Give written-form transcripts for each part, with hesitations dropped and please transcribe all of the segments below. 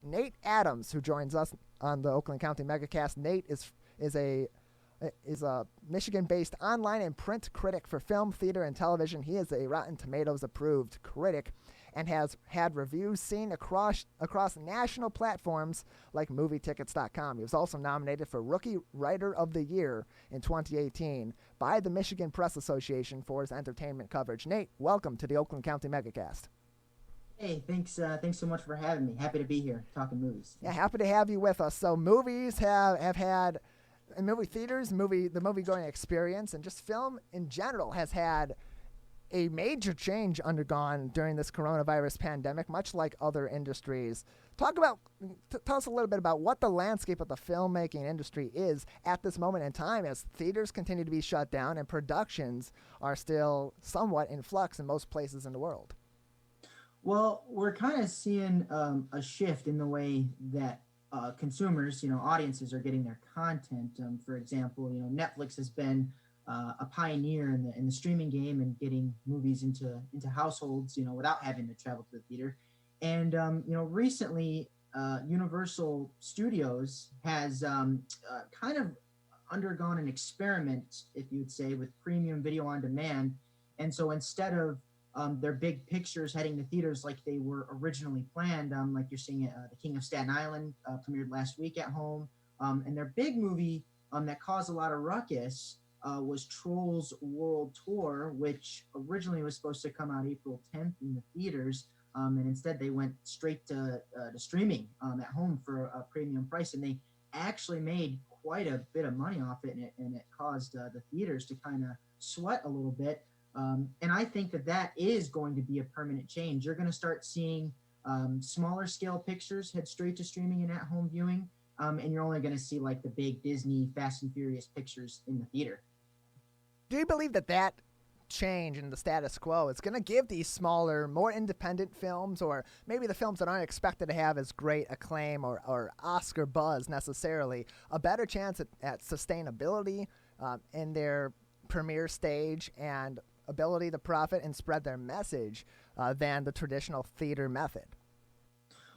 Nate Adams, who joins us on the Oakland County Megacast. Nate is a Michigan-based online and print critic for film, theater, and television. He is a Rotten Tomatoes approved critic and has had reviews seen across national platforms like MovieTickets.com. He was also nominated for Rookie Writer of the Year in 2018 by the Michigan Press Association for his entertainment coverage. Nate, welcome to the Oakland County Megacast. Hey, thanks so much for having me. Happy to be here talking movies. Yeah, happy to have you with us. So movies have had, in movie theaters, the movie-going experience, and just film in general has had a major change undergone during this coronavirus pandemic, much like other industries. Tell us a little bit about what the landscape of the filmmaking industry is at this moment in time as theaters continue to be shut down and productions are still somewhat in flux in most places in the world. Well, we're kind of seeing a shift in the way that consumers, audiences are getting their content. For example, Netflix has been a pioneer in the streaming game and getting movies into households, without having to travel to the theater. And recently, Universal Studios has kind of undergone an experiment, if you would say, with premium video on demand. And so instead of their big pictures heading to theaters like they were originally planned, like you're seeing The King of Staten Island premiered last week at home, and their big movie that caused a lot of ruckus was Trolls World Tour, which originally was supposed to come out April 10th in the theaters, and instead they went straight to streaming at home for a premium price, and they actually made quite a bit of money off it, and it caused the theaters to kind of sweat a little bit. And I think that is going to be a permanent change. You're going to start seeing smaller scale pictures head straight to streaming and at-home viewing, and you're only going to see like the big Disney Fast and Furious pictures in the theater. Do you believe that change in the status quo is going to give these smaller, more independent films, or maybe the films that aren't expected to have as great acclaim or Oscar buzz necessarily, a better chance at sustainability in their premiere stage and ability to profit and spread their message than the traditional theater method?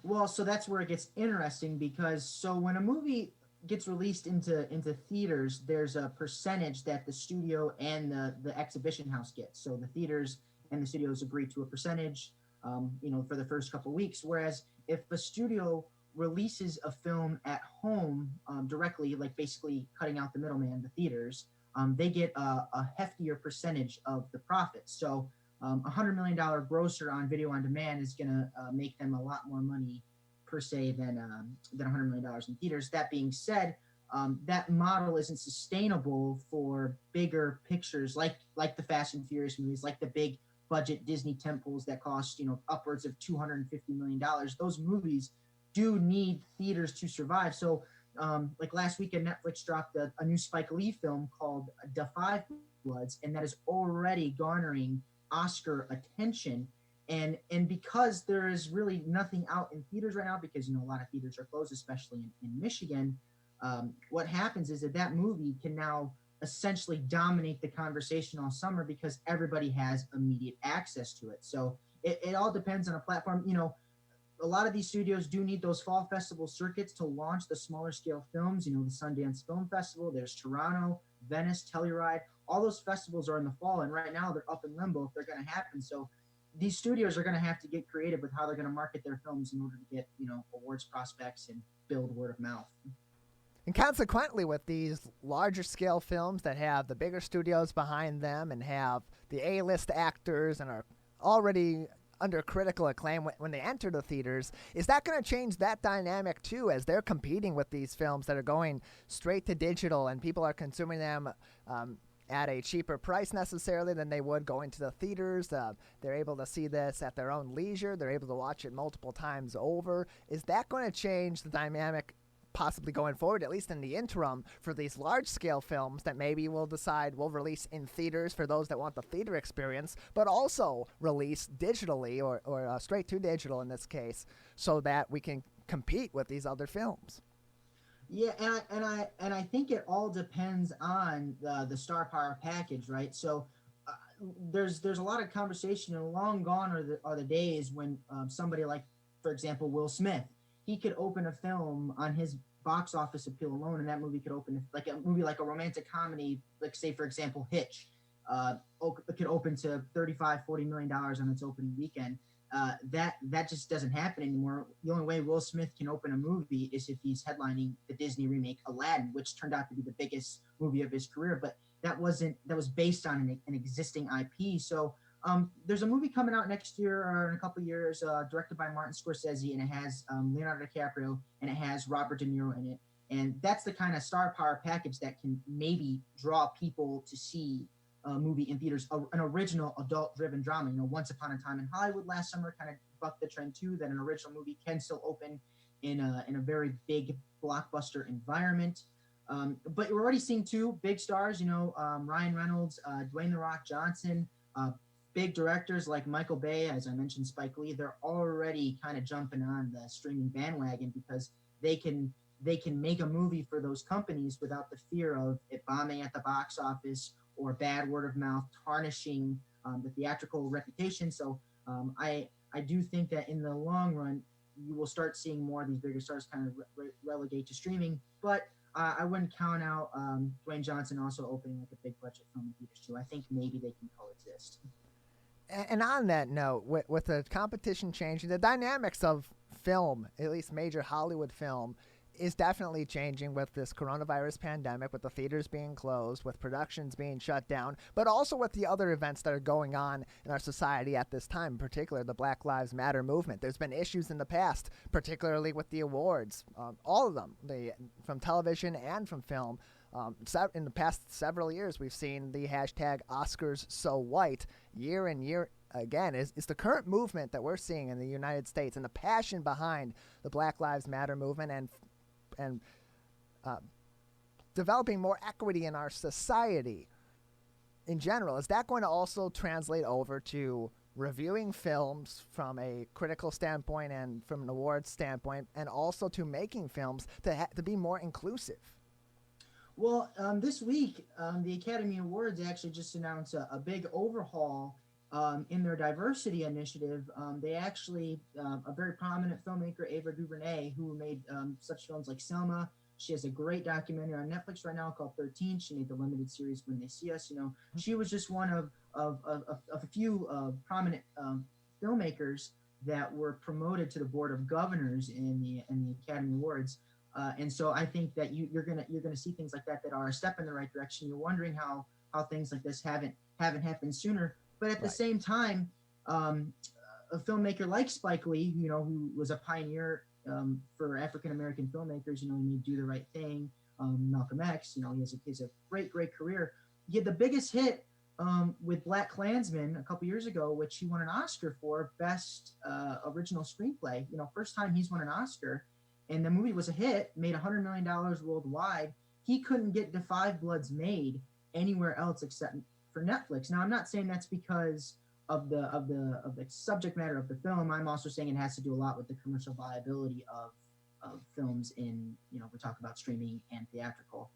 Well, so that's where it gets interesting, because when a movie gets released into theaters, there's a percentage that the studio and the exhibition house gets. So the theaters and the studios agree to a percentage, for the first couple of weeks. Whereas if the studio releases a film at home directly, like basically cutting out the middleman, the theaters, they get a heftier percentage of the profits. So $100 million grosser on video on demand is going to make them a lot more money per se than $100 million in theaters. That being said, that model isn't sustainable for bigger pictures like the Fast and Furious movies, like the big budget Disney tentpoles that cost upwards of $250 million. Those movies do need theaters to survive. So like last weekend, Netflix dropped a new Spike Lee film called Da 5 Bloods, and that is already garnering Oscar attention. And because there is really nothing out in theaters right now, because a lot of theaters are closed, especially in Michigan, what happens is that movie can now essentially dominate the conversation all summer because everybody has immediate access to it. So it all depends on a platform. A lot of these studios do need those fall festival circuits to launch the smaller scale films. The Sundance Film Festival, there's Toronto, Venice, Telluride. All those festivals are in the fall, and right now they're up in limbo if they're going to happen. So these studios are going to have to get creative with how they're going to market their films in order to get, awards prospects and build word of mouth. And consequently, with these larger scale films that have the bigger studios behind them and have the A-list actors and are already under critical acclaim when they enter the theaters, is that going to change that dynamic too, as they're competing with these films that are going straight to digital and people are consuming them at a cheaper price necessarily than they would going to the theaters? They're able to see this at their own leisure. They're able to watch it multiple times over. Is that going to change the dynamic possibly going forward, at least in the interim, for these large-scale films that maybe we'll decide we'll release in theaters for those that want the theater experience, but also release digitally or straight to digital in this case, so that we can compete with these other films? Yeah, and I think it all depends on the star power package, right? So there's a lot of conversation, and long gone are the days when somebody like, for example, Will Smith, he could open a film on his box office appeal alone, and that movie could open like a movie like a romantic comedy, like say for example Hitch, it could open to $35-40 million on its opening weekend. That just doesn't happen anymore. The only way Will Smith can open a movie is if he's headlining the Disney remake Aladdin, which turned out to be the biggest movie of his career. But that was based on an existing IP. So there's a movie coming out next year or in a couple of years, directed by Martin Scorsese, and it has Leonardo DiCaprio and it has Robert De Niro in it. And that's the kind of star power package that can maybe draw people to see a movie in theaters, an original adult-driven drama. Once Upon a Time in Hollywood last summer kind of bucked the trend too, that an original movie can still open in a very big blockbuster environment. But we're already seeing two big stars, Ryan Reynolds, Dwayne "The Rock" Johnson, big directors like Michael Bay, as I mentioned, Spike Lee. They're already kind of jumping on the streaming bandwagon because they can make a movie for those companies without the fear of it bombing at the box office or bad word of mouth tarnishing the theatrical reputation. So I do think that in the long run, you will start seeing more of these bigger stars kind of relegate to streaming. But I wouldn't count out Dwayne Johnson also opening like a big budget film in theaters too. I think maybe they can coexist. And on that note, with the competition changing, the dynamics of film, at least major Hollywood film, is definitely changing with this coronavirus pandemic, with the theaters being closed, with productions being shut down, but also with the other events that are going on in our society at this time, in particular the Black Lives Matter movement. There's been issues in the past, particularly with the awards, all of them, from television and from film. In the past several years, we've seen the hashtag #OscarsSoWhite year and year again. Is the current movement that we're seeing in the United States and the passion behind the Black Lives Matter movement and developing more equity in our society in general, is that going to also translate over to reviewing films from a critical standpoint and from an awards standpoint, and also to making films to be more inclusive? Well, this week, the Academy Awards actually just announced a big overhaul in their diversity initiative. They actually, a very prominent filmmaker, Ava DuVernay, who made such films like Selma. She has a great documentary on Netflix right now called 13. She made the limited series When They See Us. She was just one of a few prominent filmmakers that were promoted to the Board of Governors in the Academy Awards. And so I think that you're gonna see things like that are a step in the right direction. You're wondering how things like this haven't happened sooner. But at the same time, a filmmaker like Spike Lee, who was a pioneer for African American filmmakers, he made Do the Right Thing, Malcolm X. He has a great career. He had the biggest hit with Black Klansman a couple years ago, which he won an Oscar for Best Original Screenplay. First time he's won an Oscar. And the movie was a hit, made $100 million worldwide. He couldn't get Da 5 Bloods made anywhere else except for Netflix. Now, I'm not saying that's because of the subject matter of the film. I'm also saying it has to do a lot with the commercial viability of films in, we talk about streaming and theatrical.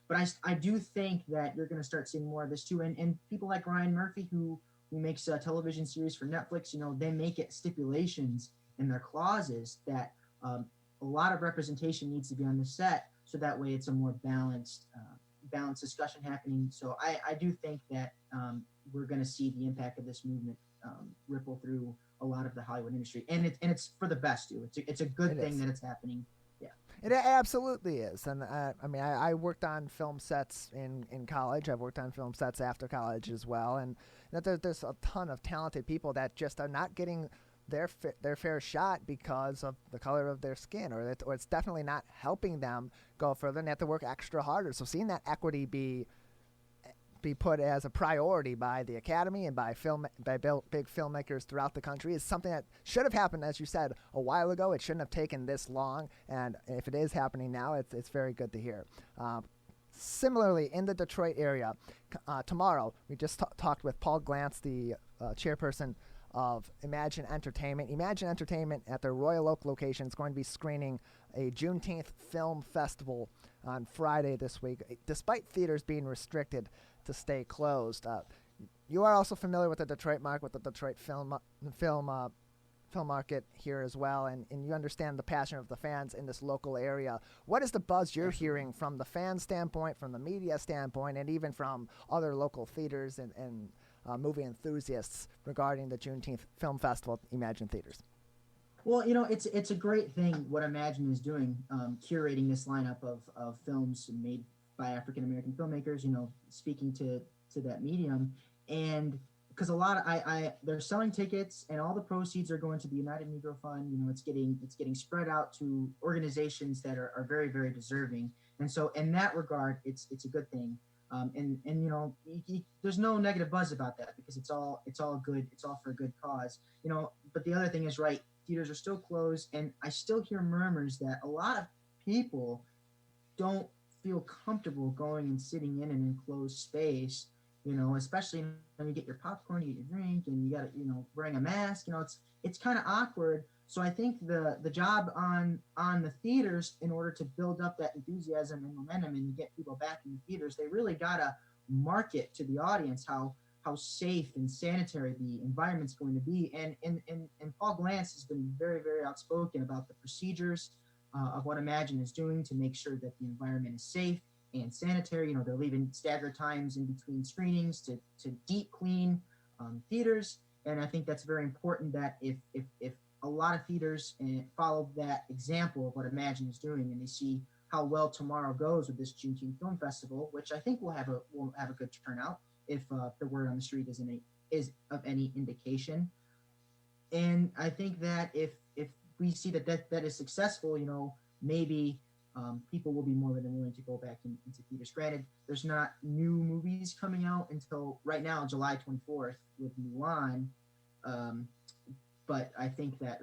But I do think that you're going to start seeing more of this too. And people like Ryan Murphy, who makes a television series for Netflix, they make it stipulations in their clauses that a lot of representation needs to be on the set, so that way it's a more balanced discussion happening. So I do think that we're going to see the impact of this movement ripple through a lot of the Hollywood industry, and it's for the best too. It's a good thing that it's happening. Yeah, it absolutely is. And I worked on film sets in college. I've worked on film sets after college as well, and there's a ton of talented people that just are not getting their fair shot because of the color of their skin, or it's definitely not helping them go further, and they have to work extra harder. So seeing that equity be put as a priority by the Academy and by big filmmakers throughout the country is something that should have happened, as you said, a while ago. It shouldn't have taken this long, and if it is happening now, it's very good to hear. Similarly, in the Detroit area, tomorrow, we just talked with Paul Glantz, the chairperson of Imagine Entertainment. Imagine Entertainment at their Royal Oak location is going to be screening a Juneteenth film festival on Friday this week, despite theaters being restricted to stay closed. You are also familiar with the Detroit market, with the Detroit film film market here as well, and you understand the passion of the fans in this local area. What is the buzz you're hearing from the fan standpoint, from the media standpoint, and even from other local theaters and movie enthusiasts regarding the Juneteenth Film Festival at Imagine Theaters? Well, it's a great thing what Imagine is doing, curating this lineup of films made by African American filmmakers. Speaking to that medium, and because a lot of they're selling tickets, and all the proceeds are going to the United Negro Fund. It's getting spread out to organizations that are very, very deserving, and so in that regard, it's a good thing. And there's no negative buzz about that because it's all good. It's all for a good cause. But the other thing is, right, theaters are still closed, and I still hear murmurs that a lot of people don't feel comfortable going and sitting in an enclosed space, especially when you get your popcorn, you get your drink, and you got to, wearing a mask. It's kind of awkward. So I think the job on the theaters, in order to build up that enthusiasm and momentum and get people back in the theaters, they really gotta market to the audience how safe and sanitary the environment's going to be. And Paul Glantz has been very, very outspoken about the procedures of what Imagine is doing to make sure that the environment is safe and sanitary. They're leaving staggered times in between screenings to deep clean theaters. And I think that's very important, that if a lot of theaters follow that example of what Imagine is doing, and they see how well tomorrow goes with this Juneteenth Film Festival, which I think will have a good turnout if the word on the street is of any indication. And I think that if we see that is successful, maybe people will be more than willing to go back into theaters. Granted, there's not new movies coming out until right now, July 24th with Mulan. But I think that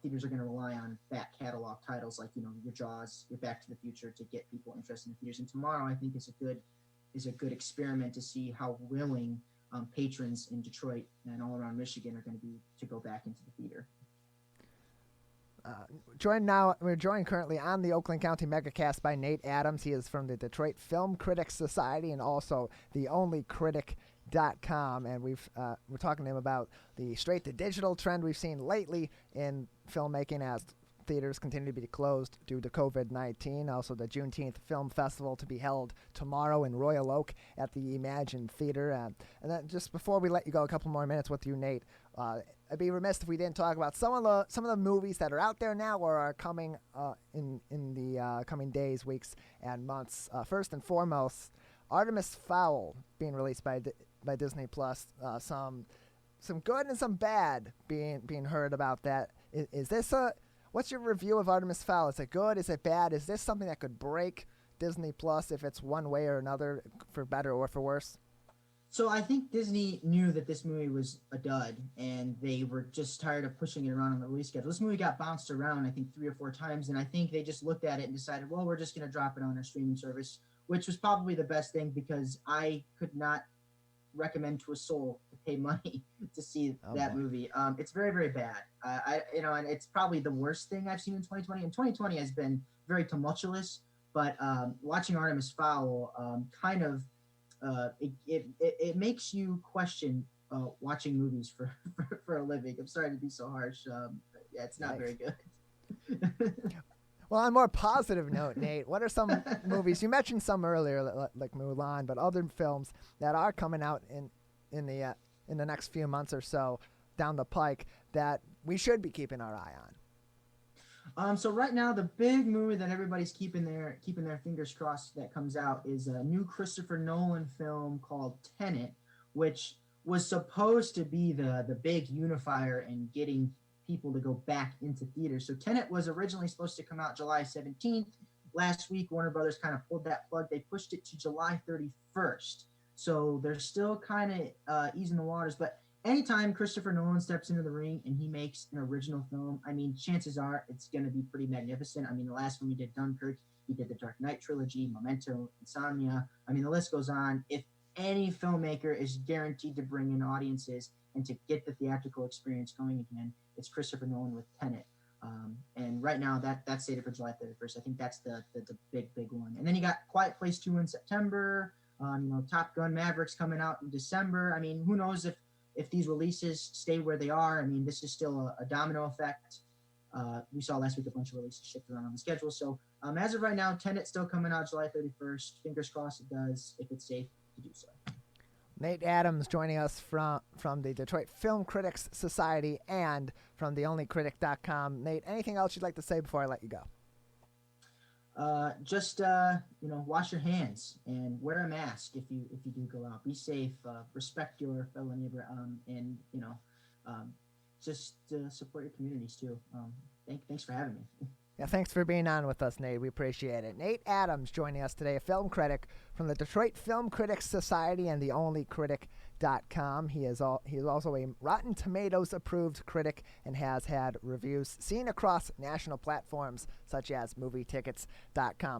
theaters are gonna rely on back catalog titles like your Jaws, your Back to the Future to get people interested in the theaters. And tomorrow, I think, is a good experiment to see how willing patrons in Detroit and all around Michigan are going to be to go back into the theater. We're joined currently on the Oakland County Megacast by Nate Adams. He is from the Detroit Film Critic Society and also theonlycritic.com, and we're talking to him about the straight to digital trend we've seen lately in filmmaking as theaters continue to be closed due to COVID-19. Also, the Juneteenth Film Festival to be held tomorrow in Royal Oak at the Imagine Theater. And then, just before we let you go, a couple more minutes with you, Nate. I'd be remiss if we didn't talk about some of the movies that are out there now or are coming in the coming days, weeks, and months. First and foremost, Artemis Fowl being released by Disney Plus. Some good and some bad being heard about that. Is this what's your review of Artemis Fowl? Is it good? Is it bad? Is this something that could break Disney Plus if it's one way or another, for better or for worse? So I think Disney knew that this movie was a dud, and they were just tired of pushing it around on the release schedule. This movie got bounced around, I think, 3 or 4 times, and I think they just looked at it and decided, well, we're just going to drop it on our streaming service, which was probably the best thing, because I could not recommend to a soul to pay money to see that movie. It's very, very bad. And it's probably the worst thing I've seen in 2020. And 2020 has been very tumultuous, but watching Artemis Fowl kind of it makes you question watching movies for a living. I'm sorry to be so harsh. Yeah, it's not very good. Well, on a more positive note, Nate, what are some movies? You mentioned some earlier, like Mulan, but other films that are coming out in the next few months or so down the pike that we should be keeping our eye on. So right now, the big movie that everybody's keeping their fingers crossed that comes out is a new Christopher Nolan film called Tenet, which was supposed to be the big unifier in getting people to go back into theaters. So Tenet was originally supposed to come out July 17th. Last week, Warner Brothers kind of pulled that plug. They pushed it to July 31st. So they're still kind of easing the waters. But anytime Christopher Nolan steps into the ring and he makes an original film, I mean, chances are it's going to be pretty magnificent. I mean, the last one he did, Dunkirk, he did the Dark Knight trilogy, Memento, Insomnia. I mean, the list goes on. If any filmmaker is guaranteed to bring in audiences and to get the theatrical experience going again, it's Christopher Nolan with Tenet. And right now, that's slated for July 31st. I think that's the big one. And then you got Quiet Place 2 in September. Top Gun Maverick's coming out in December. I mean, who knows if if these releases stay where they are, I mean, this is still a domino effect. We saw last week a bunch of releases shift around on the schedule. So as of right now, Tenet's still coming out July 31st. Fingers crossed it does, if it's safe to do so. Nate Adams joining us from the Detroit Film Critics Society and from theonlycritic.com. Nate, anything else you'd like to say before I let you go? Just wash your hands and wear a mask if you do go out. Be safe. Respect your fellow neighbor. And just support your communities too. Thanks for having me. Yeah, thanks for being on with us, Nate. We appreciate it. Nate Adams joining us today, a film critic from the Detroit Film Critics Society and theonlycritic.com. He is also a Rotten Tomatoes approved critic and has had reviews seen across national platforms such as movietickets.com.